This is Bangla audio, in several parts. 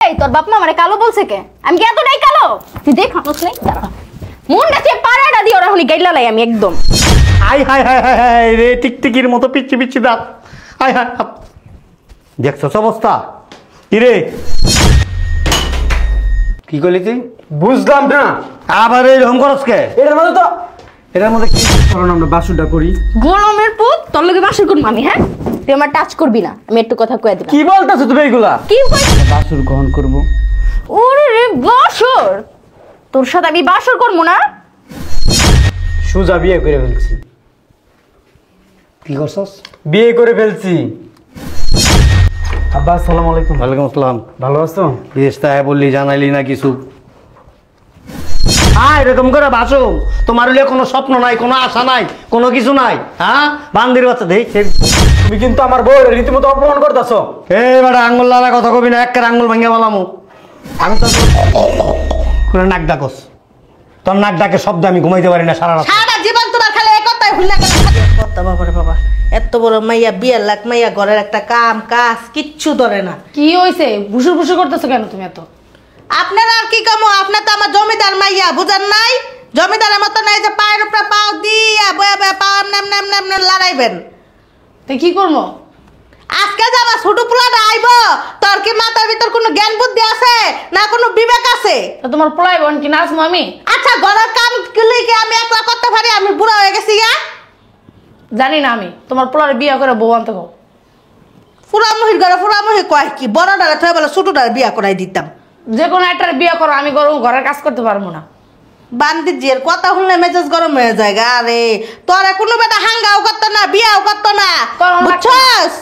এই তোর বাপ মা আমারে কালো বলছে কে? আমি কি এতটাই কালো? তুই দেখ হামস নাই দাঁড়া। মুন্ডা চেয়ে পাড়াটা দিয়ে ওরা হনি গাইলা লাই আমি একদম। High high high high high রে টিকটিকির মতো পিচ্ছি পিচ্ছি দাঁত। হাই হাই দেখছস অবস্থা কি রে? কি করলি তুই? বুঝলাম না আবার এরকম করস কে? এটার মধ্যে কি করুন আমরা বাসুটা করি? গোলামের পুত তোর লগে বাসর করব আমি হ্যাঁ? তুই আমার টাচ করবি না। আমি একটু কথা কইয়া দিলাম। কি বলতাছ তুমি এইগুলা? কি কইছ? বাসুর গ্রহণ করব। ওরে রে বাসর। তোর সাথে আমি বাসর করব না? সুজা বিয়ে করে ফেলছি। কি করছস? বিয়ে করে ফেলছি। আব্বা আসসালামু আলাইকুম। ওয়ালাইকুম আসসালাম। ভালো আছো? বিয়েটা বললি জানাইলি না কিছু? এরকম করে বাসো তোমার হলে কোনো স্বপ্ন নাই, কোনো আশা নাই, কোনো কিছু নাই। হ্যাঁ বান্দির বাচ্চা দেখ তুমি কিন্তু আমার বউর রীতিমতো অপমান করতেছো। এই বেটা আঙ্গুল লালা কথা কবি না, একের আঙ্গুল ভেঙে বলামু। আমি তো নাক ডাকস, তোর নাক ডাকে শব্দ আমি ঘুমাইতে পারি না সারা রাত। সারা জীবন তোমার খালি এই কথাই ভুল লাগে কথা। বাবারে বাবা, এত বড় মাইয়া, বিয়ের লাখ মাইয়া, ঘরের একটা কাম কাজ কিচ্ছু ধরে না। কি হইছে? ভুসুর ভুসুর করতেছো কেন তুমি এত? আপনার আর কি কামো? আপনার তো আমার জমিদার মাইয়া, বুঝেন নাই? জমিদারের মতো নাই যে পায়ের উপরে পাও দিয়া বয়া বয়া পাও নাম নাম নাম লড়াইবেন। তো কি করবো? আজকে যে আমার ছোট পোলাটা আইব, তোর কি মাথার ভিতর কোনো জ্ঞান বুদ্ধি আছে না কোনো বিবেক আছে? তো তোমার পোলাই বোন কি নাচবো আমি? আচ্ছা ঘরের কাম গুলি কি আমি একলা করতে পারি? আমি বুড়া হয়ে গেছি গা। জানি না আমি তোমার পোলার বিয়ে করে বউ আনতে গো। ফুরামহির ঘরে ফুরামহি কয় কি? বড়টারে থয়ে বলে ছোটটারে বিয়া করাই দিতাম। যে কোনো একটার বিয়ে করো, আমি করবো ঘরের কাজ করতে পারবো না। বান্দিজির কথা শুনলে মেজাজ গরম হয়ে যায় গা। আরে তোরা কোনো বেটা হাঙ্গাও করতো না, বিয়াও করতো না, বুঝছস?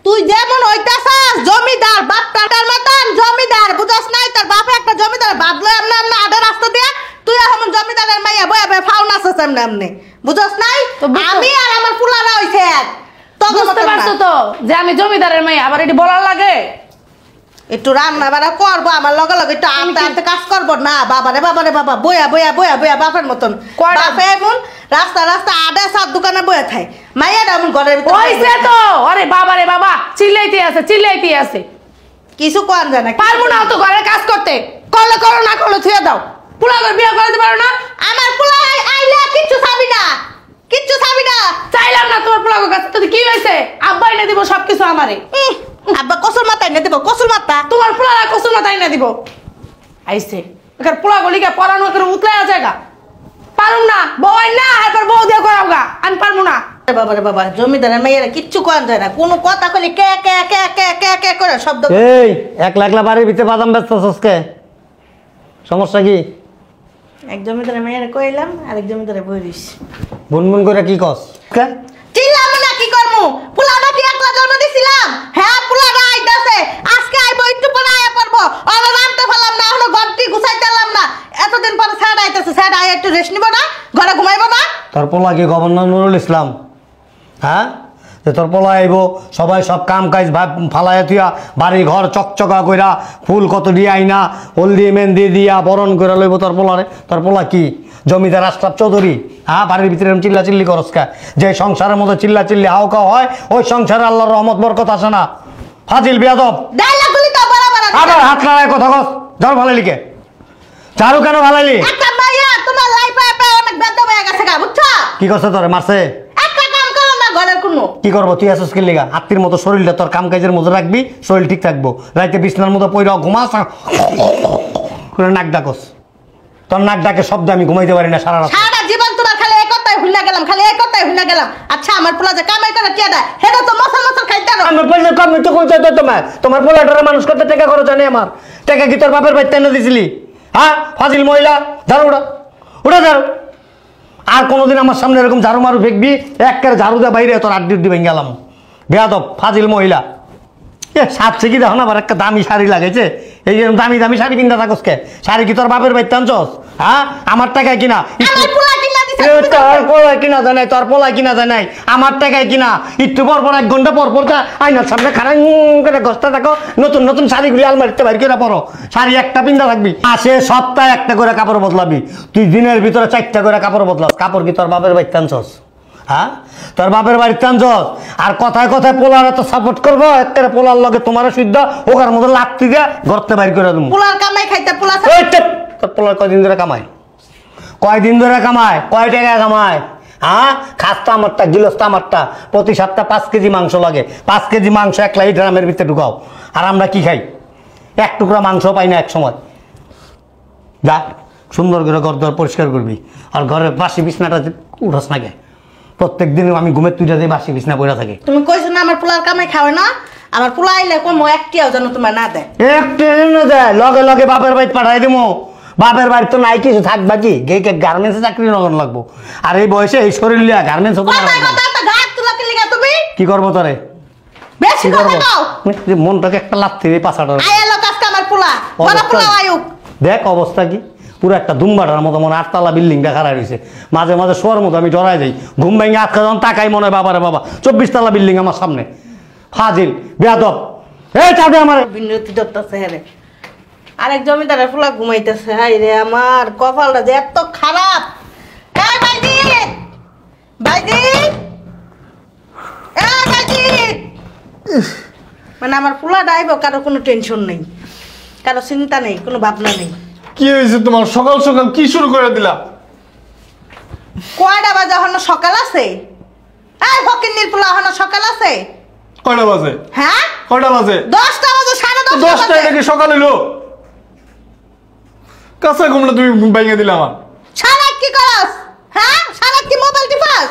তুই যেমন হইতাছস জমিদার বাপটার মতন জমিদার, বুঝছস নাই? তোর বাপে একটা জমিদার বাদলো এমনি এমনি আধা রাস্তা দিয়া, তুই এখন জমিদারের মাইয়া বয়া বয়া ফাউন আসছিস এমনি এমনি, বুঝছস নাই? আমি আর আমার পুলারা হইছে এক। বুঝতে পারছো তো যে আমি জমিদারের মেয়ে, আবার এটি বলার লাগে? একটু রান্না বাড়া করবো, আমার লগে লগে একটু আনতে আনতে কাজ করবো না? বাবারে বাবারে বাবা, বয়া বয়া বয়া বয়া বাপের মতন। বাপে এমন রাস্তা রাস্তা আডা সাত দোকানে বয়া থাই, মাইয়াটা এমন ঘরের ভিতরে হইছে তো। আরে বাবারে বাবা, চিল্লাইতে আছে চিল্লাইতে আছে। কিছু কোন যায় না। পারবো না তো ঘরের কাজ করতে। করলে করো, না করলে থুয়ে দাও। পোলা করে বিয়ে করতে পারো না? আমার পোলা আইলা কিচ্ছু চাবি না, কিচ্ছু চাবি না। চাইলাম না তোমার পোলা কাছে। তো কি হয়েছে? আব্বা এনে দিব সবকিছু আমারে। আব্বা কসুর মাথা এনে দেবো, কসুর মাথা। তোমার পোলারা কসুর মাথা এনে দিব। আইছে এখানে পোলা গলিকে পড়ানো করে উতলাই আছে গা। পারুম না বউ না, এরপর বউ দিয়ে করাও গা। আমি পারবো না। বাবারে বাবা, জমিদারের মেয়েরা কিচ্ছু কোন যায় না, কোনো কথা কইলে কে কে কে কে কে কে করে শব্দ। এই একলা একলা বাড়ির ভিতরে বাদাম বেচতেছস কে? সমস্যা কি? এক জমিদারের মেয়েরা কইলাম, আরেক জমিদারে বইরিস বুনবুন করে কি কস? কে চিল্লাম না, কি করমু? পোলাটা কি একলা জন্ম দিছিলাম? হ্যাঁ পোলাটা আইতাছে, আজকে আইবো, একটু পরে আয়া পড়বো। ওরা রানতে ফেলাম না, এখনো ঘরটি গুছাইতেলাম না। এতদিন পরে স্যার আইতাছে, স্যার আয়া একটু রেস্ট নিব না? ঘরে ঘুমাইবো না? তোর পোলা কি গভর্নর নুরুল ইসলাম? হ্যাঁ যে তোর পোলা আইব সবাই সব কাম কাজ ফালাইয়া তুইয়া বাড়ি ঘর চকচকা কইরা ফুল কত দিয়ে আইনা হলদি মেহেন্দি দিয়া বরণ করে লইব তোর পোলারে? তোর পোলা কি জমিদার আশরাফ চৌধুরী? হ্যাঁ বাড়ির ভিতরে চিল্লা চিল্লি করস কা? যে সংসারের মধ্যে চিল্লা চিল্লি হাও খাওয়া হয়, ওই সংসারে আল্লাহর রহমত বরকত আসে না। ফাজিল বিয়াদব। ডায়লগগুলি তো বরাবর আবার হাত নাড়ায় কথা কস। ঝাড়ু ভালাইলি কে? ঝাড়ু কেন ভালাইলি? একটা মাইয়া তোমার লাইফে অনেক বেদ হয়ে গেছে গা, বুঝছো? কি করছে তোরে? মারছে? একটা কাম করো না ঘরের কোনো। কি করবো? তুই আসিস কি লিগা? আত্মীর মতো শরীরটা তোর কাম কাজের মধ্যে রাখবি, শরীর ঠিক থাকবো। রাইতে বিছনার মতো পইরা ঘুমাস করে নাক ডাকস। তোর নাক ডাকে শব্দ আমি ঘুমাইতে পারি না সারা রাত। সারা জীবন তোমার খালি এই কথাই ভুলে গেলাম, খালি এই কথাই ভুলে গেলাম। আচ্ছা আমার পোলা যে কামাই করে কে দেয়, হেটা তো মশা মশা খাইতে না। আমি পয়সা কম তো কইতে তো তোমার পোলাটারে মানুষ করতে টাকা খরচ জানে আমার। টাকা কি তোর বাপের বাড়িতে এনে দিছিলি? হ্যাঁ ফাজিল মহিলা, ঝাড়ু উড়া উড়া ঝাড়ু। আর কোনোদিন আমার সামনে এরকম ঝাড়ু মারু ফেকবি, এক ঝাড়ু দিয়ে বাইরে তোর আড্ডি উড্ডি ভেঙে গেলাম। বেয়াদব ফাজিল মহিলা। সাজছে কি দেখো না, আবার একটা দামি শাড়ি লাগাইছে। এই দামি দামি শাড়ি কিনতে থাকস কে? শাড়ি কি তোর বাপের বাড়িতে আনছস? হ্যাঁ আমার টাকায় কিনা। আমার পোলা কিনা দিছে। তোর পোলায় কিনা যায় নাই, তোর পোলায় কিনা যায় নাই, আমার টাকায় কিনা। একটু পর পর 1 ঘন্টা পর পর আয়নার সামনে খারাপ করে গসতে থাকো। নতুন নতুন শাড়িগুলি আলমারিতে বাইর করে পরো। শাড়ি একটা পিন্ধা থাকবি, আসে সপ্তাহে একটা করে কাপড় বদলাবি। তুই দিনের ভিতরে 4টা করে কাপড় বদলাস। কাপড় কি তোর বাপের বাড়িতে আনছস? হ্যাঁ তোর বাপের বাড়ির টানছস আর কথায় কথায় পোলার এত সাপোর্ট করবো একটা পোলার লগে তোমার সুদ্ধা ওকার মতো লাগতে গিয়ে ঘরতে বাইর করে দেবো পোলার কামাই খাইতে পোলা তোর পোলার কয়দিন ধরে কামায় কয় টাকা কামায় হ্যাঁ খাস্তা আমারটা গিলস্তা আমারটা প্রতি সপ্তাহ 5 কেজি মাংস লাগে 5 কেজি মাংস একলা এই ড্রামের ভিতরে ঢুকাও আর আমরা কি খাই এক টুকরা মাংস পাই না এক সময় যা সুন্দর করে ঘর দর পরিষ্কার করবি আর ঘরের বাসি বিছনাটা উঠাস না কে প্রত্যেক দিন আমি ঘুমের তুইটা দিয়ে বাসি বিছনা পড়ে থাকে তুমি কইছো না আমার পোলার কামাই খাওয়াই না আমার পোলা আইলে কম একটিও যেন তোমার না দেয় একটা না দেয় লগে লগে বাপের বাড়ি পাঠাই দেবো বাপের বাড়ি তো নাই কিছু থাকবা কি গে গার্মেন্টসে চাকরি নগর লাগবো আর এই বয়সে এই শরীর লিয়া গার্মেন্টস তুমি কি করবো তোরে বেশি কথা কও মনটাকে একটা লাথি দিয়ে পাছাটা আইলো কাজটা আমার পোলা বড় পোলা আয়ুক দেখ অবস্থা কি পুরো একটা দুমবাটার মতো মনে 8 তলা বিল্ডিং দেখা রয়েছে মাঝে মাঝে শোয়ার মতো আমি ডরাই যাই ঘুম ভেঙে আটকা যখন তাকাই মনে হয় বাবারে বাবা 24 তলা বিল্ডিং আমার সামনে ফাজিল বেয়াদব এই চাঁদে আমার বিনতি দত্তাছে হেরে আরেক জমিদারের পোলা ঘুমাইতেছে হাই রে আমার কপালটা যে এত খারাপ এই ভাইজি ভাইজি এই ভাইজি মানে আমার পোলা ডাইব কারো কোনো টেনশন নেই কারো চিন্তা নেই কোনো ভাবনা নেই কি হয়েছে তোমার সকাল সকাল কি শুরু করে দিলা কয়টা বাজে এখনো সকাল আছে এই ফকিন্নির পোলা এখনো সকাল আছে কয়টা বাজে হ্যাঁ কয়টা বাজে 10টা বাজে 10:30 10টা এটা কি সকাল হইলো কাঁচা ঘুমটা তুমি ঘুম ভেঙে দিলে আমার সারা কি করস হ্যাঁ সারা কি মোবাইল টিপাস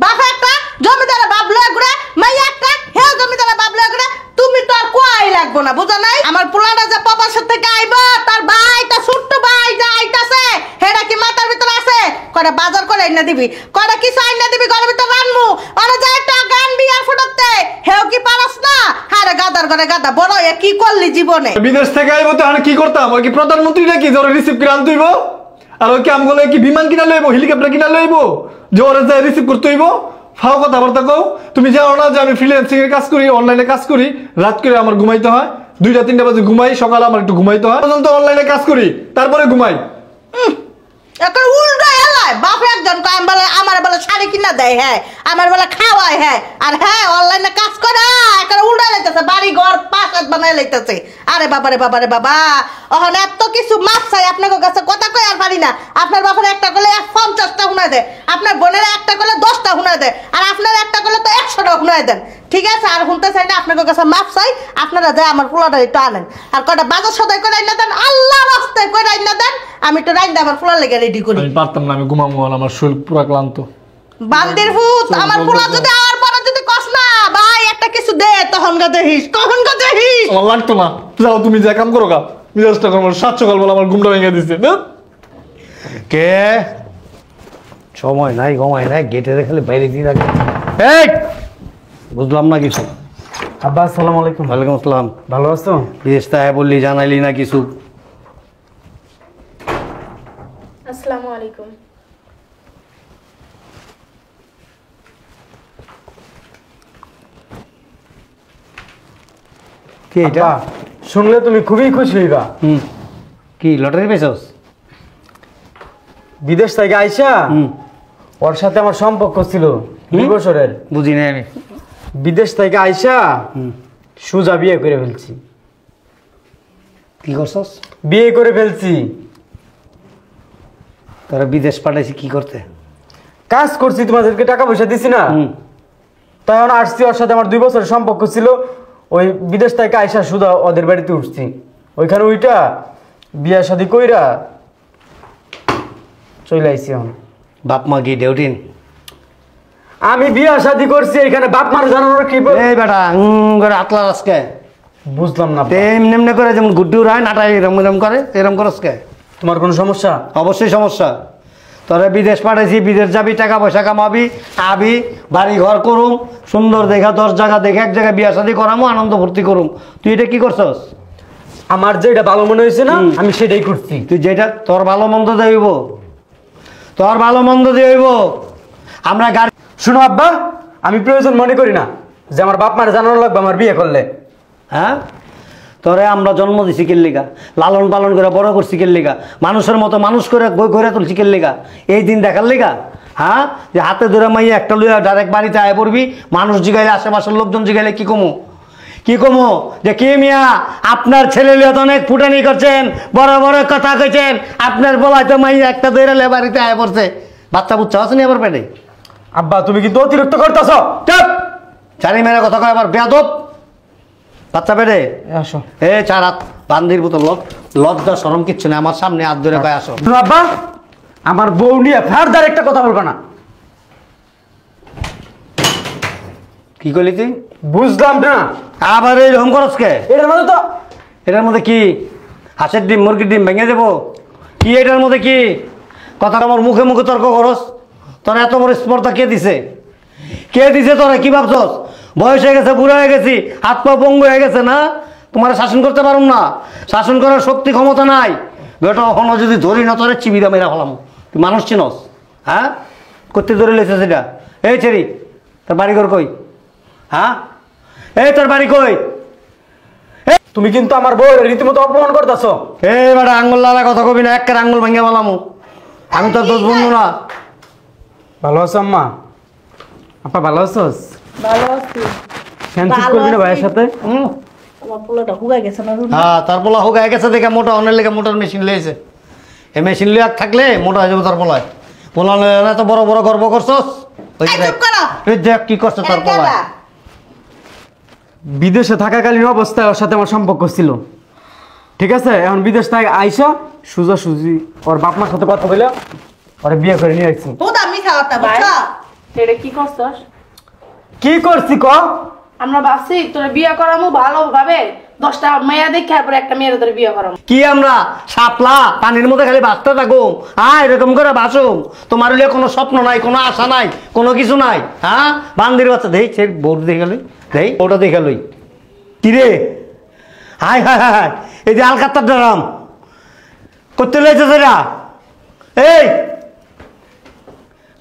বাবা একটা জমিদারে বাপ লয়ে ঘুরে মাইয়া একটা হে জমিদারে বাপ লয়ে ঘুরে তুমি তো আর কোয়াই লাগবো না বুঝা নাই আমার পোলাটা যে প্রবাসের থেকে আইবা তার ভাই তার ছোট্ট ভাই যা আইতাছে হেডা কি মাথার ভিতর আছে কয়টা বাজার করে আইনা দিবি কয়টা কিছু আইনা দিবি ঘরের ভিতর রানমু ওরা যায় একটা গান বিয়ার ফুটাতে হেও কি পারস না হারে গাদার ঘরে গাদা বড় এ কি করলি জীবনে বিদেশ থেকে আইবো তো আর কি করতাম ওই কি প্রধানমন্ত্রী নাকি যে ওরা রিসিভ করে আনতে হইব আর ওই কি আমগুলো কি বিমান কিনা লইব হেলিকপ্টার কিনা লইব যে ওরা যায় রিসিভ করতে হইব ফাও কথাবার্তা কও তুমি জানো না যে আমি ফ্রিল্যান্সিং এর কাজ করি অনলাইনে কাজ করি রাত করে আমার ঘুমাইতে হয় 2টা 3টা বাজে ঘুমাই সকালে আমার একটু ঘুমাইতে হয় পর্যন্ত অনলাইনে কাজ করি তারপরে ঘুমাই এখন উল্টো এলাই বাপ একজন কয় বলে আমার বলে শাড়ি কিনা দেয় হ্যাঁ আমার বলে খাওয়ায় হ্যাঁ আর হ্যাঁ অনলাইনে কাজ করে এখন উল্টা লাইতেছে বাড়ি ঘর পাঁচাত বানাই লাইতেছে আরে বাবারে বাবারে বাবা ওখানে এত কিছু মাছ চাই আপনার কাছে কথা কই আর পারি না আপনার বাপের একটা করলে 50টা হুনায় দেয় আপনার বোনের একটা করলে 10টা হুনায় দেয় আর আপনার একটা করলে তো 100টা হুনায় দেন ঠিক আছে আর শুনতে চাই না আপনার কাছে মাপ চাই আপনারা যায় আমার পোলাটা একটু আনেন আর কয়টা বাজার সদাই করে আইনা দেন আল্লাহ রাস্তায় করে আইনা দেন আমি তো রাইন্দা আমার পোলার লেগে রেডি করি আমি পারতাম না আমি ঘুমাবো আমার শরীর পুরো ক্লান্ত বান্দির ভূত আমার পোলা যদি আর পরে যদি কস না ভাই একটা কিছু দে তখন গা দেখিস তখন গা দেখিস আমার লাগতো না যাও তুমি যা কাম করো গা মিজাজটা করো 7 সকাল বলে আমার ঘুমটা ভেঙে দিচ্ছে কে সময় নাই গমায় নাই গেটে রেখে বাইরে দিয়ে রাখে এই বুঝলাম না কিছু আব্বা আসসালামু আলাইকুম ওয়ালাইকুম আসসালাম ভালো আছো বিদেশ তাই বললি জানাইলি না কিছু আসসালামু আলাইকুম কি এটা শুনলে তুমি খুবই খুশি হইবা কি লটারি পেছস বিদেশ থেকে আইসা ওর সাথে আমার সম্পর্ক ছিল 2 বছরের বুঝি নাই আমি বিদেশ থেকে আইসা সুজা বিয়ে করে ফেলছি কি করছস বিয়ে করে ফেলছি তোরা বিদেশ পাঠাইছি কি করতে কাজ করছি তোমাদেরকে টাকা পয়সা দিছি না তাই এখন আসছি ওর সাথে আমার 2 বছরের সম্পর্ক ছিল ওই বিদেশ থেকে আইসা সুদা ওদের বাড়িতে উঠছি ওইখানে ওইটা বিয়া শাদি কইরা চলে আইছি এখন বাপ মা কি ডিউটিন আমি বিয়া শাদি করছি এখানে বাপ মার জানানোর কি এই বেটা করে আতলা রাসকে বুঝলাম না এমনি এমনি করে যেমন গুড্ডু রায় নাটাই এরম এরম করে এরম করস কে তোমার কোনো সমস্যা অবশ্যই সমস্যা তোরা বিদেশ পাঠাইছি বিদেশ যাবি টাকা পয়সা কামাবি আবি বাড়ি ঘর করুম সুন্দর দেখা 10 জায়গা দেখে এক জায়গায় বিয়া শাদি করামো আনন্দ ফুর্তি করুম তুই এটা কি করছস আমার যেটা ভালো মনে হয়েছে না আমি সেটাই করছি তুই যেটা তোর ভালো মন্দ দেব তোর ভালো মন্দ দেব আমরা গাড়ি শুনো আব্বা আমি প্রয়োজন মনে করি না যে আমার বাপ মার জানানো লাগবে আমার বিয়ে করলে হ্যাঁ তোরে আমরা জন্ম দিছি কেল্লিগা লালন পালন করে বড় করছি কেল্লিগা মানুষের মতো মানুষ করে বই করে তুলছি কেল্লিগা এই দিন দেখার লিগা হ্যাঁ যে হাতে ধরে মাইয়া একটা লইয়া ডাইরেক্ট বাড়িতে আয় পড়বি, মানুষ জিগাইলে আশেপাশের লোকজন জিগাইলে কি কমো যে কি মিয়া আপনার ছেলে লিয়া তো অনেক ফুটানি করছেন, বড় বড় কথা কইছেন, আপনার বলাই তো মাইয়া একটা ধরে লে বাড়িতে আয় পড়ছে। বাচ্চা বুচ্চা আছে নি আবার পেটে? আব্বা তুমি কিন্তু অতিরিক্ত করতেছ। চুপ, জানি মেরে কথা কয় আবার বেয়াদব। বাচ্চা পেটে আসো। এ চার হাত বান্দির মতো লজ্জা শরম কিচ্ছু নেই, আমার সামনে হাত ধরে কয় আসো। শোনো আব্বা, আমার বউ নিয়ে ফারদার একটা কথা বলবা না। কি করলি তুই? বুঝলাম না। আবার এইরকম করস কে? এটার মধ্যে তো এটার মধ্যে কি? হাঁসের ডিম মুরগির ডিম ভেঙে দেবো কি? এটার মধ্যে কি কথা? আমার মুখে মুখে তর্ক করস? তোর এত বড় স্পর্ধা কে দিছে? কে দিছে তোরা? কি ভাবছস বয়স হয়ে গেছে, বুড়ো হয়ে গেছি, হাত পা পঙ্গু হয়ে গেছে না? তোমার শাসন করতে পারুম না, শাসন করার শক্তি ক্ষমতা নাই। বেটা এখনো যদি ধরি না তোরে চিবিদা মেরা হলাম। তুই মানুষ চিনস? হ্যাঁ, করতে ধরে লেছে সেটা। এই ছেড়ি, তোর বাড়ি ঘর কই? হ্যাঁ, এই তোর বাড়ি কই? তুমি কিন্তু আমার বউয়ের রীতিমতো অপমান করতেছ। এই বেটা আঙ্গুল লালা কথা কবি না, একের আঙ্গুল ভেঙে বলামু। আমি তোর দোষ বন্ধু না। ভালো আছো আম্মা? আপা ভালো আছোস? ভালো আছি। হ্যান্ডশেক ভালো করবি না আছি। ভাইয়ের সাথে? আমার পোলাটা হুগাই গেছে না রুনা? হ্যাঁ, তার পোলা হোক গেছে দেখে মোটা অনেক লেগে মোটার মেশিন লিয়েছে। এই মেশিন লিয়ে থাকলে মোটা হয়ে যাবে তার পোলায়। পোলা এত বড় বড় গর্ব করছস? ওই যে এই দেখ, চুপ করো। এই দেখ কি করছে তার এটা পোলায়। কেডা? বিদেশে থাকাকালীন অবস্থায় ওর সাথে আমার সম্পর্ক ছিল, ঠিক আছে? এখন বিদেশ থেকে আইসা সুজা সুজি ওর বাপ মার সাথে কথা বলে ওরে বিয়ে করে নিয়ে আসছি। হুদা মিথ্যা কথা বুঝছো? এটা কি করছস? কি করছি ক? আমরা ভাবছি তোর বিয়ে করামু ভালোভাবে, 10টা মেয়ে দেখে পরে একটা মেয়ের তোর বিয়ে করামু। কি আমরা সাপলা পানির মধ্যে খালি বাঁচতে থাকুম? হ্যাঁ, এরকম করে বাঁচুম? তোমার হলে কোনো স্বপ্ন নাই, কোনো আশা নাই, কোনো কিছু নাই। হ্যাঁ, বান্দির বাচ্চা দেই সে বউটা দেখে লই, দেই ওটা দেখে লই। কিরে হাই হাই হাই হাই, এই যে আলকাত্তার ড্রাম করতে লইছে সেটা। এই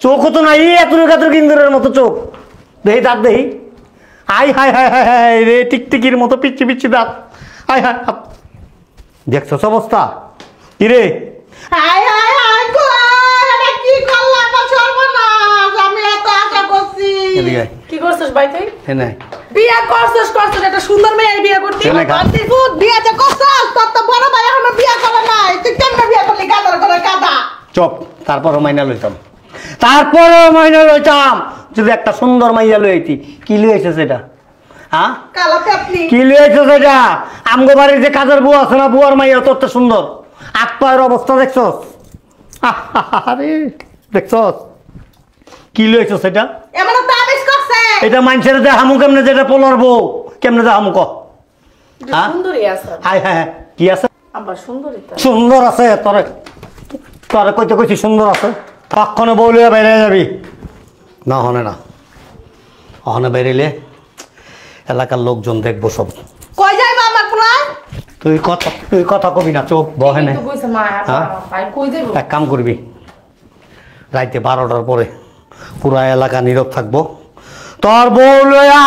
চোখও তো নাই, এত কিন্দুরের মতো চোখ, দেহি দাঁত দেহি। High high high high high রে, টিকটিকির মতো পিচ্ছি পিচ্ছি দাঁত। হাই হাই, দেখছস অবস্থা? কিরে হাই হাই হাই গো, এটা কি করলাম? আমার সর্বনাশ, আমি এত আশা করছি। এদিকে আয়। কি করছস ভাই তুই? এ নে। বিয়ে করছস একটা সুন্দর মেয়ের বিয়ে করতে। এনে খা। তুই ফুট বিয়ে যে করছস, তোর তো বড় ভাই এখনো বিয়ে করে নাই। তুই কেমনে বিয়ে করলি? গাদার করে গাদা। চপ, তারপরও মাইনা লইতাম, তারপরও মাইনা লইতাম যদি একটা সুন্দর মাইয়া লইতি। কি লইছে সেটা? হ্যাঁ, কালা পেপলি। কি লইছে সেটা? আমগো বাড়ির যে কাজের বউ আছে না, বুয়ার মাইয়া তোর তো সুন্দর। আট পায়ের অবস্থা দেখছস? আরে দেখছস কি লইছে সেটা? এমন তাবিজ করছে। এটা মানুষের দেখামু কেমনে? যেটা পোলার বউ কেমনে দেখামু ক? হ্যাঁ? সুন্দরী আছে হাই হ্যাঁ হ্যাঁ, কি আছে? আবার সুন্দরী তো। সুন্দর আছে? তোরে তোরে কইতে কইছি সুন্দর আছে। কখনো বউ লইয়া বাইরে যাবি না? হনে না, হনে বেরিলে এলাকার লোকজন দেখবো সব। কই যাইবা আমার পোলা? তুই কথা কবি না, চোখ বহে না। কিন্তু কইছে মা হ্যাঁ? ভাই কই যাইব? এক কাম করবি, রাইতে 12টার পরে পুরা এলাকা নীরব থাকবো। তোর বউ লইয়া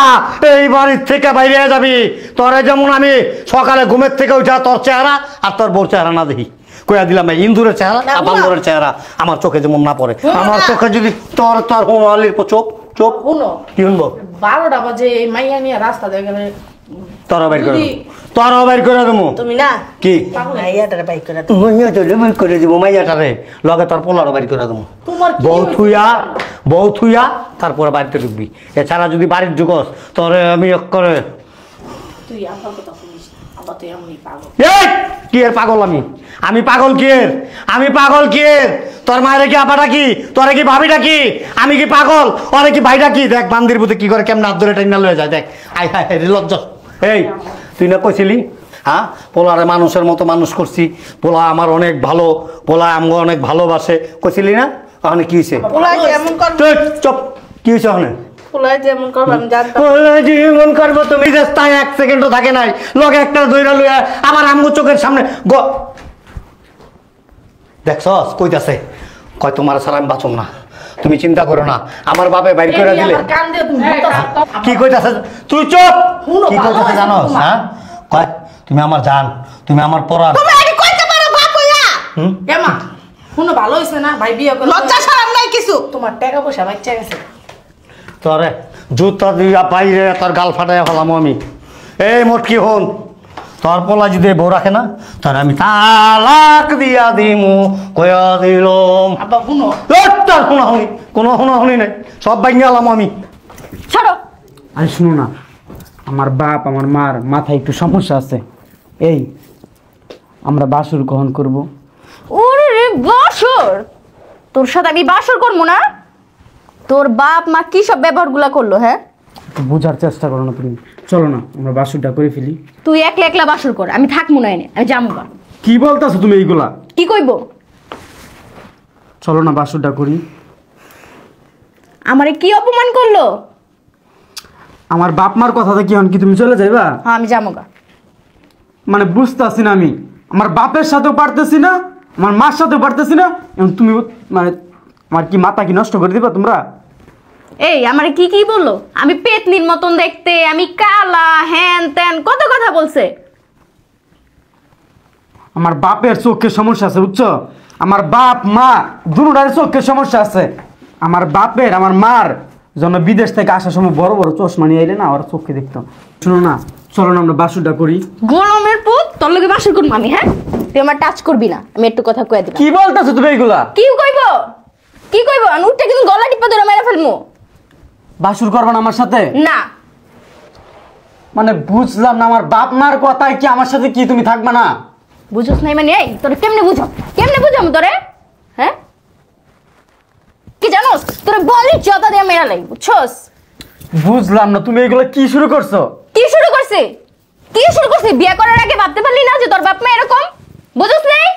এই বাড়ির থেকে বাইরে যাবি। তোরে যেমন আমি সকালে ঘুমের থেকে উঠা তোর চেহারা আর তোর বউর চেহারা না দেখি, কইয়া দিলাম এই ইন্দুরের চেহারা আর বান্দরের চেহারা আমার চোখে যেমন না পড়ে। আমার চোখে যদি তোর তোর হুমালির চোখ চোখ শুনো, কি শুনবো? 12টা বাজে এই মাইয়া নিয়ে রাস্তা দিয়ে গেলে তোরা বাইর করে যদি- তোরা বাইর করে দেবো। তুমি না কি মাইয়াটারে বাইক করে মাইয়া তো বাইর করে দিব, মাইয়াটারে লগে তোর পোলারও বাইর করে দেবো। তোমার কি বউ থুইয়া তারপরে বাড়িতে ঢুকবি। এছাড়া যদি বাড়ির ঢুকস তোরে আমি করে তুই আমার কথা শুনিস না। আবার তুই এমনি পাগল। এই কি এর পাগল? আমি পাগল কি এর? আমি পাগল কি এর? তোর মায়ের কি আপাটা কি? তোরে কি ভাবিটা কি? আমি কি পাগল? ওরে কি ভাইটা কি? দেখ বান্দির বুতে কি করে কেমন হাত ধরে টেনে লয়ে যায়। দেখ আই হাই লজ্জা। এই তুই না কইছিলি হ্যাঁ পোলারে মানুষের মতো মানুষ করছি, পোলা আমার অনেক ভালো, পোলা আমাকে অনেক ভালোবাসে কইছিলি না? ওখানে কি হয়েছে? পোলাই যেমন করবে, চপ, কি হয়েছে ওখানে? পোলাই যেমন করবে আমি জানতাম। জীবন করবো তুমি রাস্তায় 1 সেকেন্ডও থাকে নাই, লগে একটা দইরা লইয়া আমার আম্মু চোখের সামনে দেখছস কইতাছে কয় তোমার ছাড়া আমি বাঁচুম না। তুমি চিন্তা করো না, আমার বাপে বাইর করে এই দিলে। আমার কান দিয়ে তুমি বলতাছ। কি কইতাছে? তুই চুপ। শুনো, কি ভালো কইতাছে আছে জানোস? তোমার। হ্যাঁ কয় তুমি আমার জান, তুমি আমার পরাণ। তুমি আগে কইতে পারো বাপ হইয়া। হুম? এমা শুনো ভালো হয়েছে না ভাই বিয়ে করে লজ্জা শরম নাই কিছু। তোমার টাকা পয়সা বাচ্চা গেছে। তোরে জুতা দিয়া বাইরে তোর গাল ফাটাইয়া ফেলাম আমি। এই মোটকি হন, তোর পোলা যদি বউ রাখে না তোর আমি তালাক দিয়া দিমু কয়া দিলাম। আব্বা শুনো তোর হুনাহুনি কোনো হুনাহুনি নাই, সব ভাঙে গেলাম আমি। ছাড়ো। আরে শুনো না, আমার বাপ আমার মার মাথায় একটু সমস্যা আছে। এই আমরা বাসর গ্রহণ করব। ওরে রে বাসর, তোর সাথে আমি বাসর করবো না? তোর বাপ মা কি সব ব্যবহারগুলা করলো? হ্যাঁ, একটু বোঝার চেষ্টা করো না তুমি। চলো না আমরা বাসরটা করে ফেলি। তুই একলা একলা বাসর কর, আমি থাকবো না এনে, আমি যাবো না। কি বলতেছো তুমি এইগুলা? কি কইব? চলো না বাসরটা করি। আমারে কি অপমান করলো? আমার বাপ মার কথাতে কি হন কি তুমি চলে যাইবা? হ্যাঁ আমি যাবো গা। মানে বুঝতেছি না আমি, আমার বাপের সাথেও পারতেছি না, আমার মার সাথেও পারতেছি না, এবং তুমি মানে আমার কি মাথা কি নষ্ট করে দিবা তোমরা? এই আমারে কি কি বললো? আমি পেতনির মতন দেখতে, আমি কালা, হ্যান ত্যান কত কথা বলছে। আমার বাপের চোখের সমস্যা আছে বুঝছো, আমার বাপ মা দুটার চোখের সমস্যা আছে। আমার বাপের আমার মার জন্য বিদেশ থেকে আসার সময় বড় বড় চশমা নিয়ে এলে না ওরা চোখে দেখতো। শুনো না, চলো না আমরা বাসুটা করি। গোলামের পুত, তোর লগে বাসর করবো আমি? হ্যাঁ, তুই আমার টাচ করবি না, আমি একটু কথা কয়ে দিলাম। কি বলতেছো তুমি এইগুলা? কি কইব? কি কইব? আমি উঠতে কিন্তু গলা টিপা ধরে মেরে ফেলবো। বাসুর করবা না আমার সাথে? না। মানে বুঝলাম না, আমার বাপ মার কথায় কি আমার সাথে কি তুমি থাকবা না? বুঝছ নাই মানে? এই তোরে কেমনে বুঝাম, কেমনে বুঝাম তোরে? হ্যাঁ, কি জানোস, তোরে বলি জবা দিয়ে মেরা লাই, বুঝছস? বুঝলাম না তুমি এগুলো কি শুরু করছো? কি শুরু করছে? কি শুরু করছে? বিয়ে করার আগে ভাবতে পারলি না যে তোর বাপ মা এরকম? বুঝছ নাই?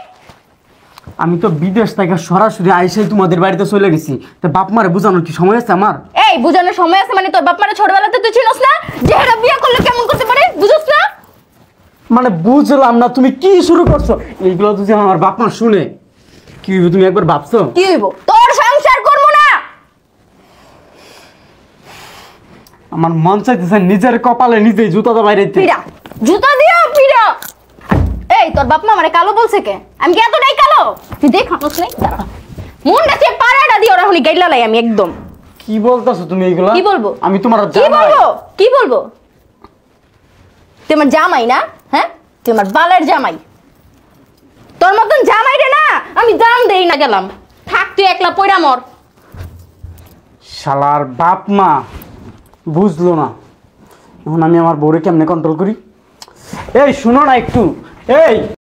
আমি তো বিদেশ থেকে সরাসরি আইসাই তোমাদের বাড়িতে চলে গেছি, তো বাপ মারে বোঝানোর কি সময় আছে আমার? এই বুঝানোর সময় আছে মানে? তোর বাপ মারা ছোটবেলাতে তুই চিনস না যে এরা বিয়ে করলে কেমন করতে পারে? বুঝছ না? মানে বুঝলাম না তুমি কি শুরু করছো। এইগুলো যদি আমার বাপ মা শুনে কি হইবে তুমি একবার ভাবছো? কি হইব? তোর সংসার করবো না। আমার মন চাইতেছে নিজের কপালে নিজেই জুতাটা বাইরে দিতে। পিড়া, জুতা দিও পিড়া। এই তোর বাপ মা আমারে কালো বলছে কে? আমি কি এতটাই কালো? তুই দেখ হামস নাই, দাঁড়া মুন্ডা চেয়ে পাড়াটা দিও রাহুনি গাইলা লাই আমি একদম। কি বলতেছো তুমি এইগুলা? কি বলবো? আমি তোমার কি জামাই। বলবো? কি বলবো? তুই আমার জামাই না? হ্যাঁ, তুই আমার বালের জামাই। তোর মতন জামাই রে না আমি দাম দেই না গেলাম। থাক তুই একলা পয়রা মর। শালার বাপ মা বুঝলো না, এখন আমি আমার বউরে কেমনে কন্ট্রোল করি? এই শুনো না একটু, এই